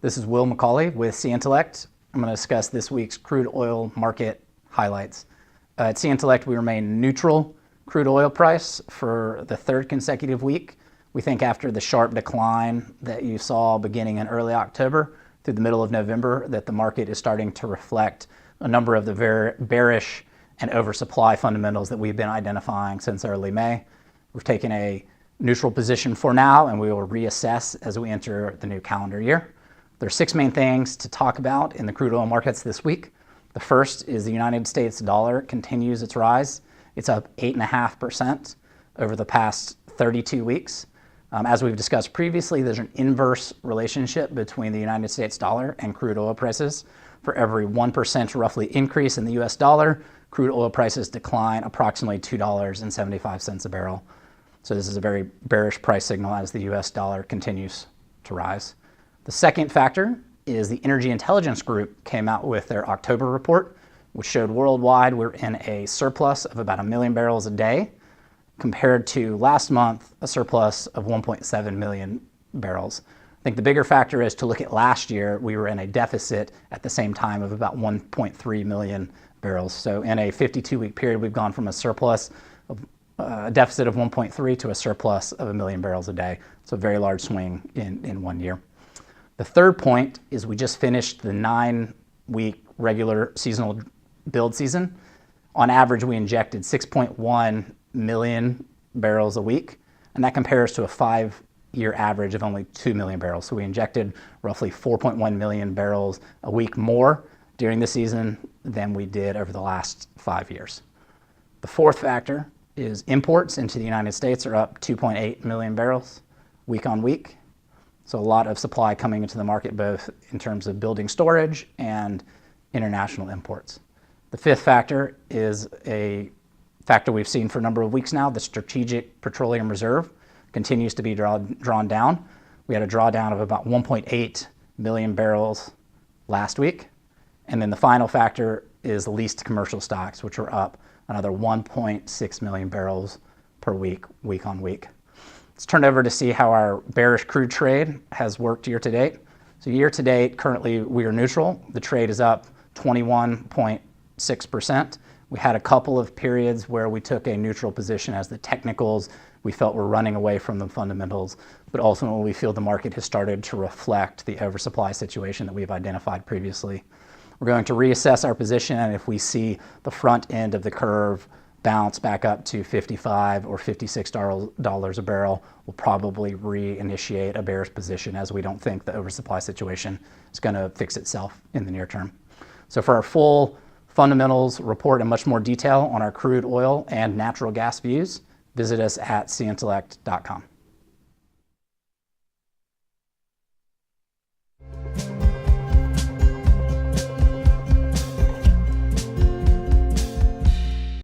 This is Will McCauley with cEntellect. I'm going to discuss this week's crude oil market highlights. At cEntellect, we remain neutral crude oil price for the third consecutive week. We think after the sharp decline that you saw beginning in early October through the middle of November, that the market is starting to reflect a number of the bearish and oversupply fundamentals that we've been identifying since early May. We've taken a neutral position for now, and we will reassess as we enter the new calendar year. There are 6 main things to talk about in the crude oil markets this week. The first is the United States dollar continues its rise. It's up 8.5% over the past 32 weeks. As we've discussed previously, there's an inverse relationship between the United States dollar and crude oil prices. For every 1% roughly increase in the US dollar, crude oil prices decline approximately $2.75 a barrel. So this is a very bearish price signal as the US dollar continues to rise. The second factor is the Energy Intelligence Group came out with their October report, which showed worldwide we're in a surplus of about 1 million barrels a day, compared to last month a surplus of 1.7 million barrels. I think the bigger factor is to look at last year. We were in a deficit at the same time of about 1.3 million barrels. So in a 52-week period, we've gone from a surplus of a deficit of 1.3 to a surplus of 1 million barrels a day. So a very large swing in 1 year. The third point is we just finished the 9-week regular seasonal build season. On average, we injected 6.1 million barrels a week, and that compares to a 5-year average of only 2 million barrels. So we injected roughly 4.1 million barrels a week more during the season than we did over the last 5 years. The fourth factor is imports into the United States are up 2.8 million barrels week on week. So a lot of supply coming into the market, both in terms of building storage and international imports. The fifth factor is a factor we've seen for a number of weeks now. The Strategic Petroleum Reserve continues to be drawn down. We had a drawdown of about 1.8 million barrels last week. And then the final factor is the leased commercial stocks, which are up another 1.6 million barrels per week, week on week. Let's turn over to see how our bearish crude trade has worked year to date. So year to date, currently we are neutral. The trade is up 21.6%. We had a couple of periods where we took a neutral position as the technicals we felt were running away from the fundamentals, but ultimately we feel the market has started to reflect the oversupply situation that we've identified previously. We're going to reassess our position, and if we see the front end of the curve bounce back up to $55 or $56 a barrel, we'll probably reinitiate a bearish position, as we don't think the oversupply situation is going to fix itself in the near term. So for our full fundamentals report in much more detail on our crude oil and natural gas views, visit us at cEntellect.com.